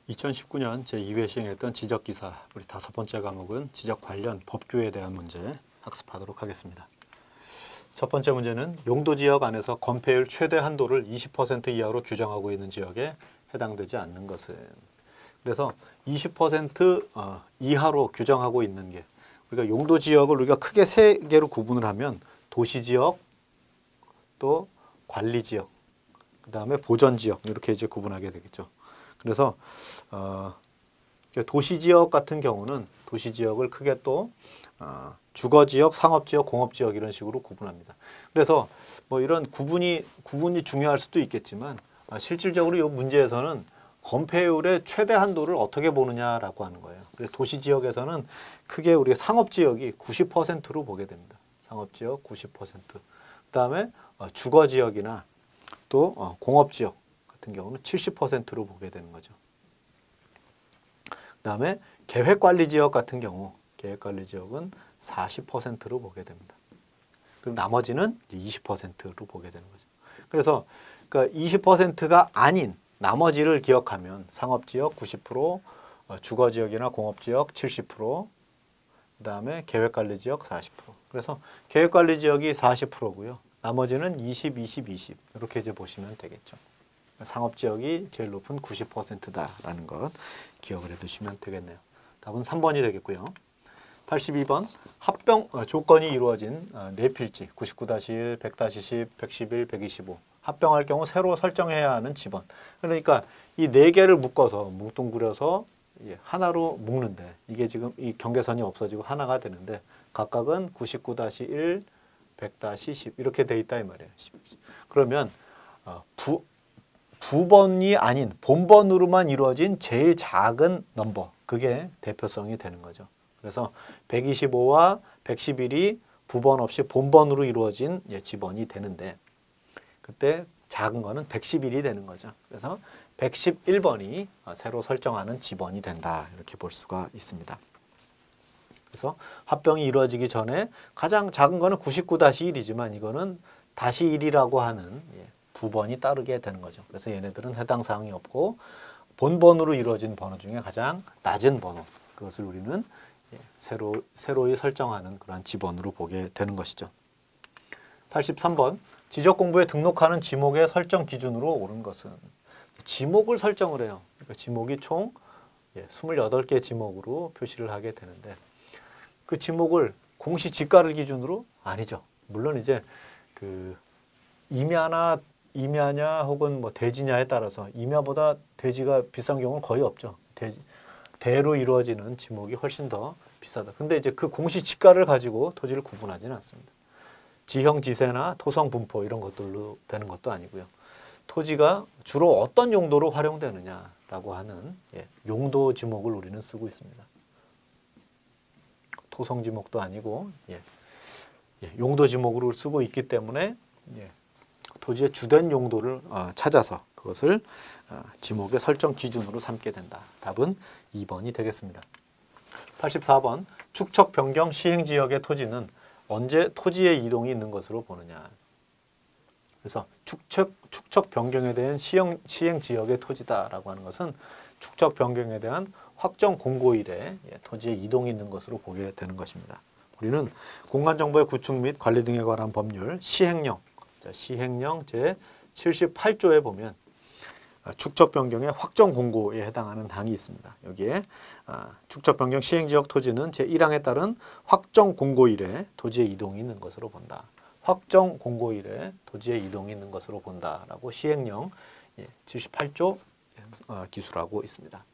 2019년 제2회 시행했던 지적기사 우리 5번째 과목은 지적 관련 법규에 대한 문제 학습하도록 하겠습니다. 첫 번째 문제는 용도지역 안에서 건폐율 최대 한도를 20% 이하로 규정하고 있는 지역에 해당되지 않는 것은, 그래서 20% 이하로 규정하고 있는 게, 우리가 용도지역을 우리가 크게 세 개로 구분을 하면 도시지역, 또 관리지역, 그 다음에 보전지역, 이렇게 이제 구분하게 되겠죠. 그래서 도시지역 같은 경우는 도시지역을 크게 또 주거지역, 상업지역, 공업지역 이런 식으로 구분합니다. 그래서 뭐 이런 구분이 중요할 수도 있겠지만 실질적으로 이 문제에서는 건폐율의 최대 한도를 어떻게 보느냐라고 하는 거예요. 그래서 도시지역에서는 크게 우리가 상업지역이 90%로 보게 됩니다. 상업지역 90%. 그다음에 주거지역이나 또 공업지역 같은 경우는 70%로 보게 되는 거죠. 그 다음에 계획관리지역 같은 경우 계획관리지역은 40%로 보게 됩니다. 그럼 나머지는 20%로 보게 되는 거죠. 그래서 그러니까 20%가 아닌 나머지를 기억하면 상업지역 90%, 주거지역이나 공업지역 70%, 그 다음에 계획관리지역 40%. 그래서 계획관리지역이 40%고요. 나머지는 20, 20, 20 이렇게 이제 보시면 되겠죠. 상업지역이 제일 높은 90%다라는 것 기억을 해두시면 되겠네요. 답은 3번이 되겠고요. 82번 합병 조건이 이루어진 4필지 99-1, 100-10, 111, 125 합병할 경우 새로 설정해야 하는 지번. 그러니까 이 4개를 묶어서 뭉뚱그려서 하나로 묶는데 이게 지금 이 경계선이 없어지고 하나가 되는데 각각은 99-1, 100-10 이렇게 돼 있다 이 말이에요. 그러면 부번이 아닌 본번으로만 이루어진 제일 작은 넘버, 그게 대표성이 되는 거죠. 그래서 125와 111이 부번 없이 본번으로 이루어진 지번이 되는데 그때 작은 거는 111이 되는 거죠. 그래서 111번이 새로 설정하는 지번이 된다 이렇게 볼 수가 있습니다. 그래서 합병이 이루어지기 전에 가장 작은 거는 99-1이지만 이거는 -1이라고 하는 부번이 따르게 되는 거죠. 그래서 얘네들은 해당 사항이 없고 본번으로 이루어진 번호 중에 가장 낮은 번호, 그것을 우리는 새로이 설정하는 그러한 지번으로 보게 되는 것이죠. 83번 지적공부에 등록하는 지목의 설정 기준으로 옳은 것은, 지목을 설정을 해요. 그러니까 지목이 총 28개 지목으로 표시를 하게 되는데 그 지목을 공시지가를 기준으로 아니죠. 물론 이제 그 임야냐 혹은 뭐 대지냐에 따라서 임야보다 대지가 비싼 경우는 거의 없죠. 대로 이루어지는 지목이 훨씬 더 비싸다. 근데 이제 그 공시지가를 가지고 토지를 구분하지는 않습니다. 지형 지세나 토성 분포 이런 것들로 되는 것도 아니고요. 토지가 주로 어떤 용도로 활용되느냐라고 하는 용도 지목을 우리는 쓰고 있습니다. 토성 지목도 아니고 용도 지목으로 쓰고 있기 때문에 토지의 주된 용도를 찾아서 그것을 지목의 설정 기준으로 삼게 된다. 답은 2번이 되겠습니다. 84번 축척 변경 시행지역의 토지는 언제 토지의 이동이 있는 것으로 보느냐. 그래서 축척 변경에 대한 시행지역의 토지다라고 하는 것은 축척 변경에 대한 확정 공고일에 토지의 이동이 있는 것으로 보게 되는 것입니다. 우리는 공간정보의 구축 및 관리 등에 관한 법률 시행령 제78조에 보면 축척 변경의 확정 공고에 해당하는 항이 있습니다. 여기에 축척 변경 시행지역 토지는 제1항에 따른 확정 공고일에 토지의 이동이 있는 것으로 본다. 확정 공고일에 토지의 이동이 있는 것으로 본다라고 시행령 78조 기술하고 있습니다.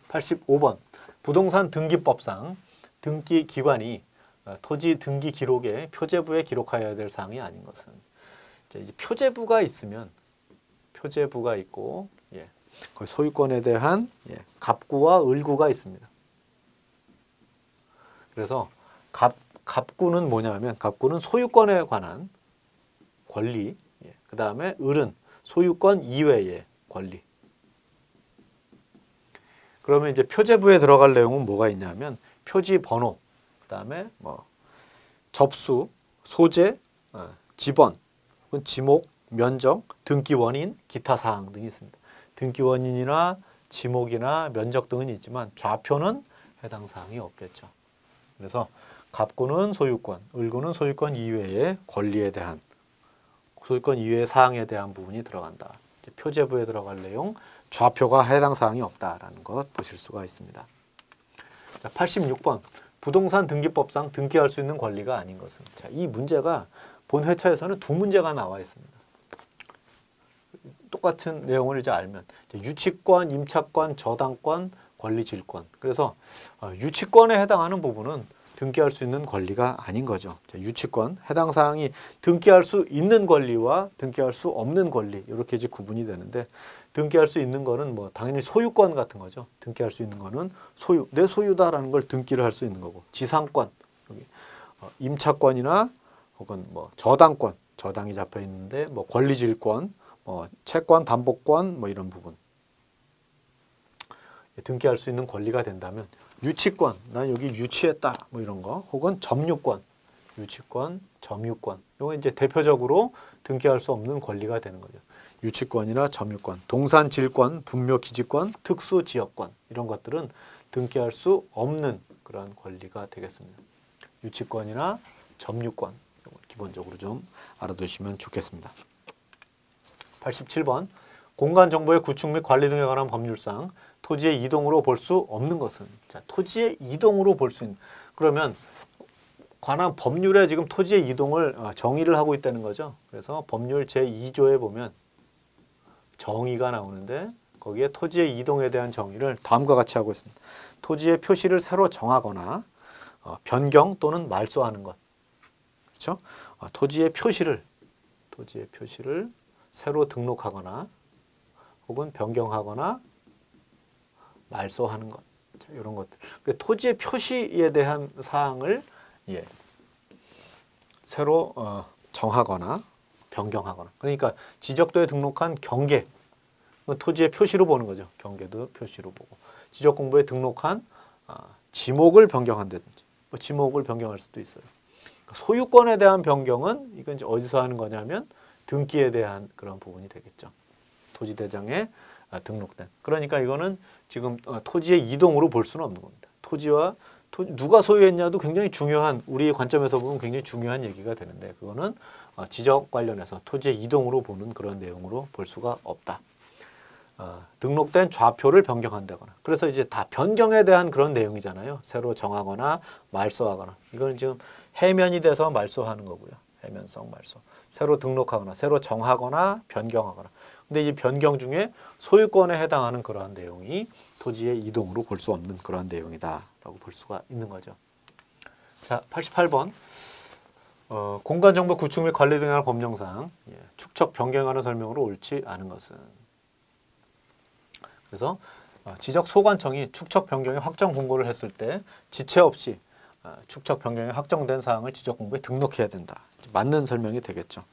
85번 부동산 등기법상 등기기관이 토지 등기 기록에 표제부에 기록하여야 될 사항이 아닌 것은, 이제 표제부가 있으면 표제부가 있고 그 소유권에 대한 갑구와 을구가 있습니다. 그래서 갑구는 뭐냐면 갑구는 소유권에 관한 권리, 그 다음에 을은 소유권 이외의 권리. 그러면 이제 표제부에 들어갈 내용은 뭐가 있냐면 표지 번호, 그 다음에 뭐 접수, 소재, 지번, 지목, 면적, 등기 원인, 기타 사항 등이 있습니다. 등기 원인이나 지목이나 면적 등은 있지만 좌표는 해당 사항이 없겠죠. 그래서 갑구는 소유권, 을구는 소유권 이외의 권리에 대한 소유권 이외의 사항에 대한 부분이 들어간다. 이제 표제부에 들어갈 내용, 좌표가 해당 사항이 없다라는 것 보실 수가 있습니다. 자, 86번. 부동산 등기법상 등기할 수 있는 권리가 아닌 것은. 자, 이 문제가 본 회차에서는 두 문제가 나와 있습니다. 똑같은 내용을 이제 알면 유치권, 임차권, 저당권, 권리질권. 그래서 유치권에 해당하는 부분은 등기할 수 있는 권리가 아닌 거죠. 자, 유치권, 해당 사항이 등기할 수 있는 권리와 등기할 수 없는 권리 이렇게 이제 구분이 되는데 등기할 수 있는 거는 뭐 당연히 소유권 같은 거죠. 등기할 수 있는 거는 소유, 내 소유다라는 걸 등기를 할 수 있는 거고 지상권, 여기 임차권이나 혹은 뭐 저당권, 저당이 잡혀 있는데 뭐 권리질권, 채권, 담보권 뭐 이런 부분 등기할 수 있는 권리가 된다면 유치권, 난 여기 유치했다 뭐 이런 거 혹은 점유권, 유치권, 점유권 이거 이제 대표적으로 등기할 수 없는 권리가 되는 거죠. 유치권이나 점유권, 동산질권, 분묘기지권, 특수지역권 이런 것들은 등기할 수 없는 그런 권리가 되겠습니다. 유치권이나 점유권 기본적으로 좀 알아두시면 좋겠습니다. 87번. 공간정보의 구축 및 관리 등에 관한 법률상 토지의 이동으로 볼 수 없는 것은. 자, 토지의 이동으로 볼 수 있는. 그러면 관한 법률에 지금 토지의 이동을 정의를 하고 있다는 거죠. 그래서 법률 제2조에 보면 정의가 나오는데 거기에 토지의 이동에 대한 정의를 다음과 같이 하고 있습니다. 토지의 표시를 새로 정하거나 변경 또는 말소하는 것. 그렇죠? 토지의 표시를 새로 등록하거나 혹은 변경하거나 말소하는 것. 자, 이런 것들. 그러니까 토지의 표시에 대한 사항을 새로 정하거나 변경하거나. 그러니까 지적도에 등록한 경계, 토지의 표시로 보는 거죠. 경계도 표시로 보고. 지적공부에 등록한 지목을 변경한다든지, 뭐 지목을 변경할 수도 있어요. 그러니까 소유권에 대한 변경은 이건 이제 어디서 하는 거냐면 등기에 대한 그런 부분이 되겠죠. 토지대장에 등록된. 그러니까 이거는 지금 토지의 이동으로 볼 수는 없는 겁니다. 토지와 누가 소유했냐도 굉장히 중요한, 우리의 관점에서 보면 굉장히 중요한 얘기가 되는데 그거는 지적 관련해서 토지의 이동으로 보는 그런 내용으로 볼 수가 없다. 등록된 좌표를 변경한다거나. 그래서 이제 다 변경에 대한 그런 내용이잖아요. 새로 정하거나 말소하거나. 이거는 지금 해면이 돼서 말소하는 거고요. 해면성 말소. 새로 등록하거나 새로 정하거나 변경하거나. 근데 이 변경 중에 소유권에 해당하는 그러한 내용이 토지의 이동으로 볼 수 없는 그러한 내용이다라고 볼 수가 있는 거죠. 자, 88번. 공간정보 구축 및 관리 등에 관한 법령상 축척 변경하는 설명으로 옳지 않은 것은. 그래서 지적소관청이 축척 변경의 확정 공고를 했을 때 지체 없이 축척 변경이 확정된 사항을 지적공부에 등록해야 된다. 맞는 설명이 되겠죠.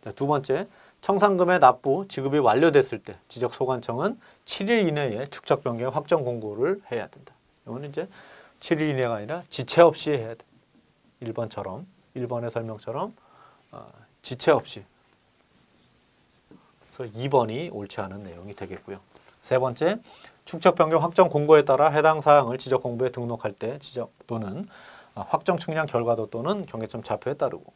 자, 두 번째, 청산금의 납부, 지급이 완료됐을 때 지적소관청은 7일 이내에 축척 변경 확정 공고를 해야 된다. 이거는 이제 7일 이내가 아니라 지체 없이 해야 돼. 1번처럼, 1번의 설명처럼 지체 없이. 그래서 2번이 옳지 않은 내용이 되겠고요. 세 번째, 축척 변경 확정 공고에 따라 해당 사항을 지적 공부에 등록할 때 지적 또는 확정 측량 결과도 또는 경계점 좌표에 따르고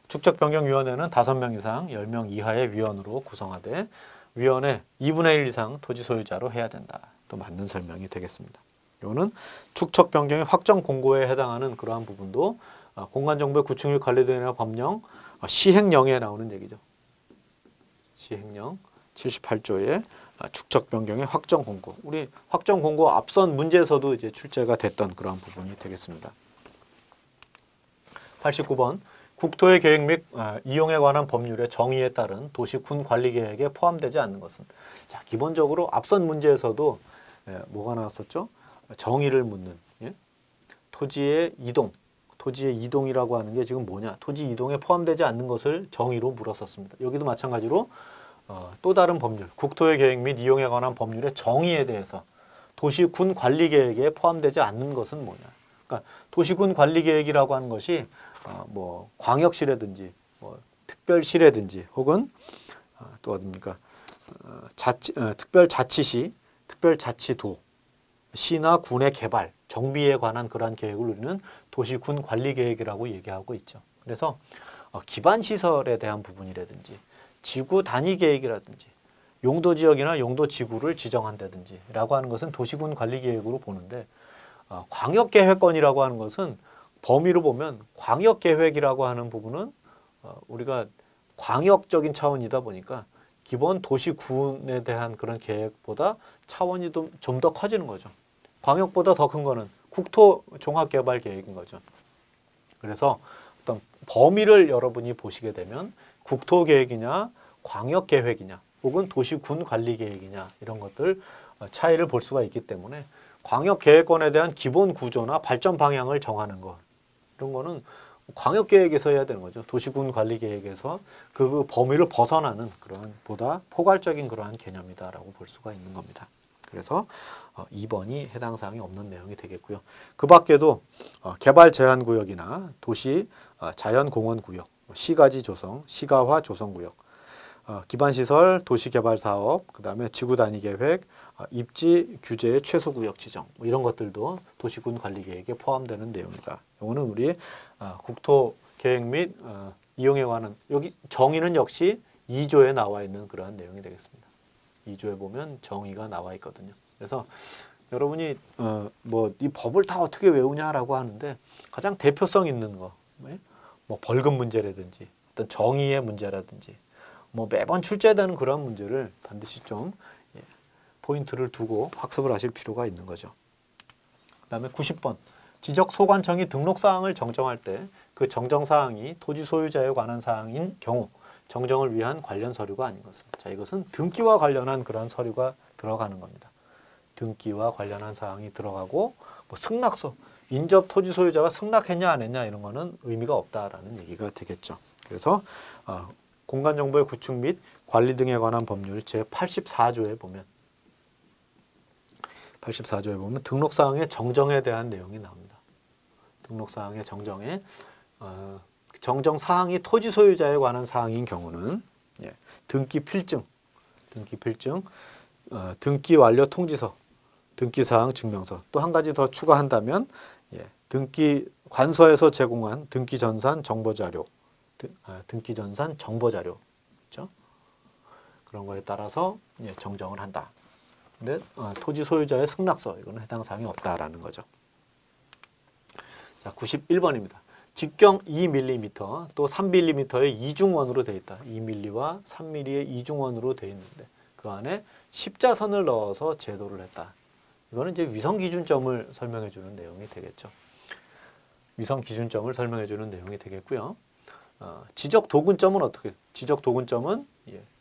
축척 변경 위원회는 5명 이상 10명 이하의 위원으로 구성하되 위원회 2분의 1 이상 토지 소유자로 해야 된다. 또 맞는 설명이 되겠습니다. 이거는 축척 변경의 확정 공고에 해당하는 그러한 부분도 공간정보의 구축 및 관리 등의 법령 시행령에 나오는 얘기죠. 시행령 78조의 축척 변경의 확정 공고. 우리 확정 공고 앞선 문제에서도 이제 출제가 됐던 그러한 부분이 되겠습니다. 89번. 국토의 계획 및 이용에 관한 법률의 정의에 따른 도시군 관리 계획에 포함되지 않는 것은. 자, 기본적으로 앞선 문제에서도 뭐가 나왔었죠? 정의를 묻는 토지의 이동. 토지의 이동이라고 하는 게 지금 뭐냐? 토지 이동에 포함되지 않는 것을 정의로 물었었습니다. 여기도 마찬가지로 또 다른 법률, 국토의 계획 및 이용에 관한 법률의 정의에 대해서 도시군 관리 계획에 포함되지 않는 것은 뭐냐? 그러니까 도시군 관리 계획이라고 하는 것이 뭐 광역시라든지 뭐 특별시라든지 혹은 또 어디입니까? 특별자치시 특별자치도, 시나 군의 개발, 정비에 관한 그러한 계획을 우리는 도시군 관리계획이라고 얘기하고 있죠. 그래서 기반시설에 대한 부분이라든지 지구 단위 계획이라든지 용도지역이나 용도지구를 지정한다든지 라고 하는 것은 도시군 관리계획으로 보는데, 광역계획권이라고 하는 것은 범위로 보면 광역계획이라고 하는 부분은 우리가 광역적인 차원이다 보니까 기본 도시군에 대한 그런 계획보다 차원이 좀 더 커지는 거죠. 광역보다 더 큰 거는 국토종합개발계획인 거죠. 그래서 어떤 범위를 여러분이 보시게 되면 국토계획이냐 광역계획이냐 혹은 도시군관리계획이냐 이런 것들 차이를 볼 수가 있기 때문에 광역계획권에 대한 기본 구조나 발전 방향을 정하는 것, 이런 거는 광역계획에서 해야 되는 거죠. 도시군관리계획에서 그 범위를 벗어나는 그런 보다 포괄적인 그러한 개념이다라고 볼 수가 있는 겁니다. 그래서 2번이 해당 사항이 없는 내용이 되겠고요. 그 밖에도 개발 제한 구역이나 도시 자연공원 구역, 시가지 조성, 시가화 조성 구역, 기반시설, 도시개발사업, 그 다음에 지구단위계획, 입지 규제의 최소구역 지정, 이런 것들도 도시군 관리계획에 포함되는 내용이다. 이거는 우리 국토계획 및 이용에 관한, 여기 정의는 역시 2조에 나와 있는 그러한 내용이 되겠습니다. 2조에 보면 정의가 나와 있거든요. 그래서 여러분이 뭐 이 법을 다 어떻게 외우냐라고 하는데, 가장 대표성 있는 거, 뭐 벌금 문제라든지 어떤 정의의 문제라든지 뭐 매번 출제되는 그런 문제를 반드시 좀 포인트를 두고 학습을 하실 필요가 있는 거죠. 그 다음에 90번. 지적소관청이 등록사항을 정정할 때 그 정정사항이 토지 소유자에 관한 사항인 경우 정정을 위한 관련 서류가 아닌 것은. 자, 이것은 등기와 관련한 그런 서류가 들어가는 겁니다. 등기와 관련한 사항이 들어가고, 뭐 승낙서, 인접 토지 소유자가 승낙했냐 안 했냐 이런 거는 의미가 없다라는 얘기가 되겠죠. 그래서 공간정보의 구축 및 관리 등에 관한 법률 제84조에 보면 등록사항의 정정에 대한 내용이 나옵니다. 등록사항의 정정에 정정사항이 토지 소유자에 관한 사항인 경우는 등기 필증, 등기 완료 통지서, 등기사항 증명서, 또 한 가지 더 추가한다면 등기 관서에서 제공한 등기전산 정보자료, 등기전산 정보자료, 그렇죠? 그런 거에 따라서 정정을 한다. 근데 토지 소유자의 승낙서, 이거는 해당 사항이 없다라는 거죠. 자, 91번입니다. 직경 2mm 또 3mm의 이중원으로 되어 있다. 2mm와 3mm의 이중원으로 되어 있는데 그 안에 십자선을 넣어서 제도를 했다. 이거는 이제 위성 기준점을 설명해 주는 내용이 되겠죠. 위성 기준점을 설명해 주는 내용이 되겠고요. 지적 도근점은 어떻게? 지적 도근점은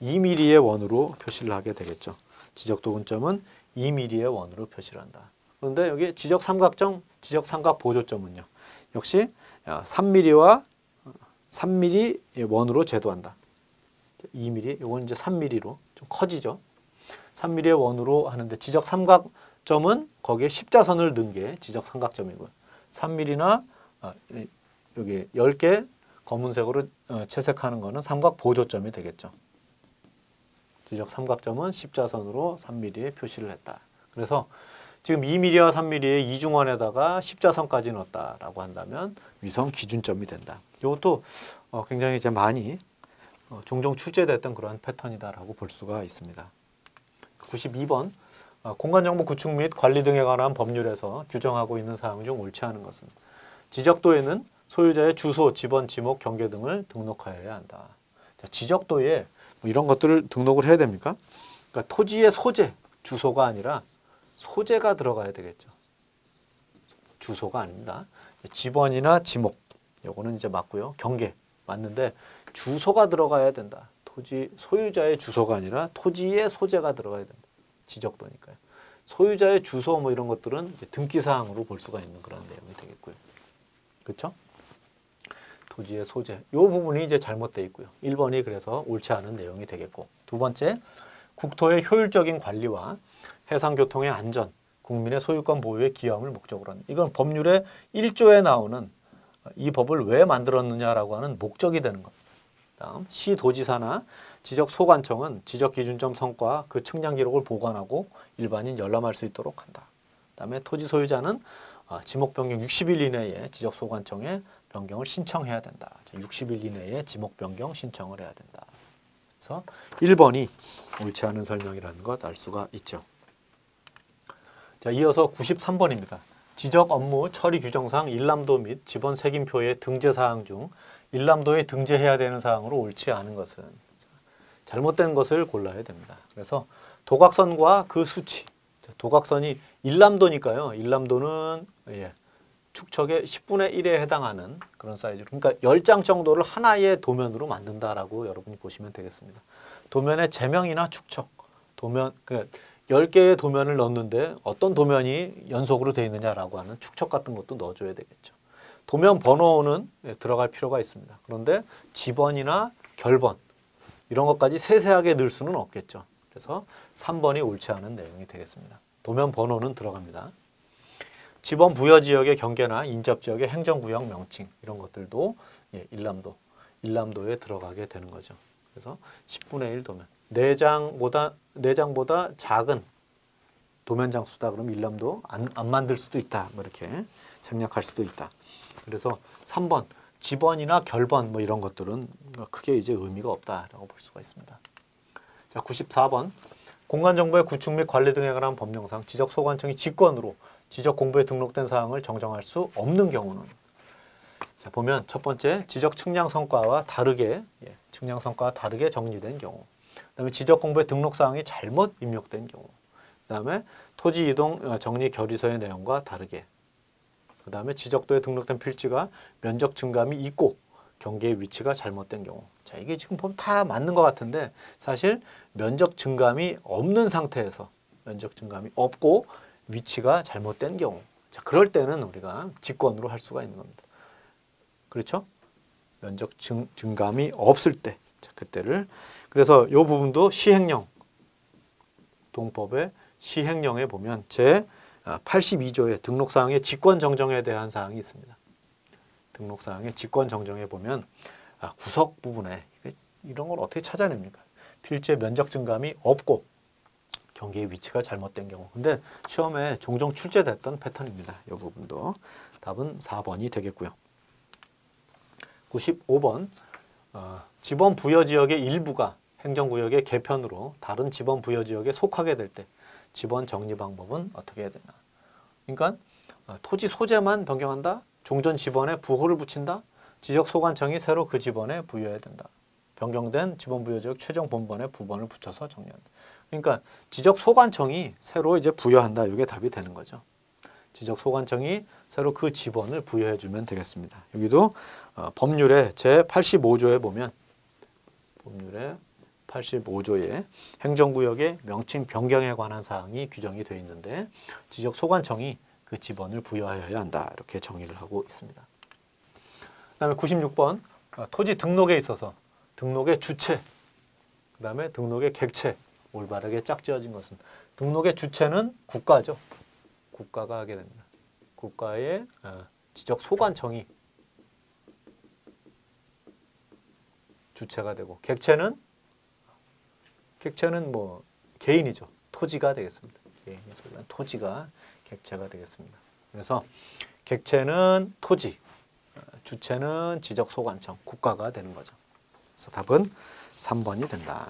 2mm의 원으로 표시를 하게 되겠죠. 지적 도근점은 2mm의 원으로 표시를 한다. 그런데 여기 지적 삼각점, 지적 삼각 보조점은요. 역시 3mm와 3mm 원으로 제도한다. 2mm, 이건 이제 3mm로 좀 커지죠. 3mm의 원으로 하는데 지적 삼각점은 거기에 십자선을 넣은 게 지적 삼각점이고요. 3mm나 여기 10개 검은색으로 채색하는 거는 삼각 보조점이 되겠죠. 지적 삼각점은 십자선으로 3mm에 표시를 했다. 그래서 지금 2mm와 3mm의 이중원에다가 십자선까지 넣었다라고 한다면 위성 기준점이 된다. 이것도 굉장히 이제 많이 종종 출제됐던 그런 패턴이다라고 볼 수가 있습니다. 92번. 공간정보 구축 및 관리 등에 관한 법률에서 규정하고 있는 사항 중 옳지 않은 것은 지적도에는 소유자의 주소, 지번, 지목, 경계 등을 등록하여야 한다. 자, 지적도에 뭐 이런 것들을 등록을 해야 됩니까? 그러니까 토지의 소재, 주소가 아니라 소재가 들어가야 되겠죠. 주소가 아닙니다. 지번이나 지목, 요거는 이제 맞고요. 경계 맞는데 주소가 들어가야 된다. 토지 소유자의 주소가 아니라 토지의 소재가 들어가야 된다. 지적도니까요. 소유자의 주소 뭐 이런 것들은 이제 등기사항으로 볼 수가 있는 그런 내용이 되겠고요. 그렇죠? 토지의 소재. 이 부분이 이제 잘못되어 있고요. 1번이 그래서 옳지 않은 내용이 되겠고, 두 번째, 국토의 효율적인 관리와 해상교통의 안전, 국민의 소유권 보호에 기여함을 목적으로 하는, 이건 법률의 1조에 나오는 이 법을 왜 만들었느냐라고 하는 목적이 되는 겁니다. 다음, 시도지사나 지적소관청은 지적기준점 성과 그 측량 기록을 보관하고 일반인 열람할 수 있도록 한다. 그다음에 토지 소유자는 지목 변경 60일 이내에 지적소관청에 변경을 신청해야 된다. 60일 이내에 지목 변경 신청을 해야 된다. 그래서 1번이 옳지 않은 설명이라는 것 알 수가 있죠. 자, 이어서 93번입니다. 지적 업무 처리 규정상 일람도 및 지번 색임표의 등재 사항 중 일람도에 등재해야 되는 사항으로 옳지 않은 것은 잘못된 것을 골라야 됩니다. 그래서 도각선과 그 수치, 도각선이 일람도니까요. 일람도는 축척의 10분의 1에 해당하는 그런 사이즈로, 그러니까 10장 정도를 하나의 도면으로 만든다라고 여러분이 보시면 되겠습니다. 도면의 제명이나 축척, 도면, 그러니까 10개의 도면을 넣는데 어떤 도면이 연속으로 되어 있느냐라고 하는 축척 같은 것도 넣어줘야 되겠죠. 도면 번호는 들어갈 필요가 있습니다. 그런데 지번이나 결번 이런 것까지 세세하게 넣을 수는 없겠죠. 그래서 3번이 옳지 않은 내용이 되겠습니다. 도면 번호는 들어갑니다. 지번 부여 지역의 경계나 인접 지역의 행정구역 명칭 이런 것들도 일람도에 들어가게 되는 거죠. 그래서 10분의 1 도면. 4장보다 작은 도면장 수다 그러면 일람도 안 만들 수도 있다. 뭐 이렇게 생략할 수도 있다. 그래서 3번 지번이나 결번 뭐 이런 것들은 크게 이제 의미가 없다라고 볼 수가 있습니다. 자, 94번 공간정보의 구축 및 관리 등에 관한 법령상 지적소관청이 직권으로 지적공부에 등록된 사항을 정정할 수 없는 경우는, 자, 보면 첫 번째 지적 측량 성과와 다르게 정리된 경우, 그다음에 지적공부에 등록 사항이 잘못 입력된 경우, 그다음에 토지 이동 정리 결의서의 내용과 다르게, 그다음에 지적도에 등록된 필지가 면적 증감이 있고 경계의 위치가 잘못된 경우. 자, 이게 지금 보면 다 맞는 것 같은데 사실 면적 증감이 없는 상태에서 면적 증감이 없고 위치가 잘못된 경우, 자, 그럴 때는 우리가 직권으로 할 수가 있는 겁니다. 그렇죠? 면적 증감이 없을 때, 자, 그때를. 그래서 이 부분도 시행령, 동법의 시행령에 보면 제 82조의 등록사항의 직권 정정에 대한 사항이 있습니다. 등록사항의 직권 정정에 보면 구석 부분에 이런 걸 어떻게 찾아냅니까? 필지의 면적 증감이 없고 경계의 위치가 잘못된 경우. 근데 시험에 종종 출제됐던 패턴입니다. 이 부분도. 답은 4번이 되겠고요. 95번 지번 부여 지역의 일부가 행정구역의 개편으로 다른 지번 부여 지역에 속하게 될 때 지번 정리 방법은 어떻게 해야 되나? 그러니까 토지 소재만 변경한다. 종전 지번에 부호를 붙인다. 지적소관청이 새로 그 지번에 부여해야 된다. 변경된 지번 부여 지역 최종 본번에 부번을 붙여서 정리한다. 그러니까 지적소관청이 새로 이제 부여한다. 이게 답이 되는 거죠. 지적소관청이 새로 그 지번을 부여해 주면 되겠습니다. 여기도 법률의 제85조에 보면 법률의 85조에 행정구역의 명칭 변경에 관한 사항이 규정이 되어 있는데 지적소관청이 그 지번을 부여하여야 한다. 이렇게 정의를 하고 있습니다. 그다음에 96번 토지 등록에 있어서 등록의 주체, 그다음에 등록의 객체, 올바르게 짝지어진 것은 등록의 주체는 국가죠. 국가가 하게 됩니다. 국가의 지적소관청이 주체가 되고 객체는 뭐 개인이죠. 토지가 되겠습니다. 개인이 소유한 토지가 객체가 되겠습니다. 그래서 객체는 토지, 주체는 지적소관청, 국가가 되는 거죠. 그래서 답은 3번이 된다.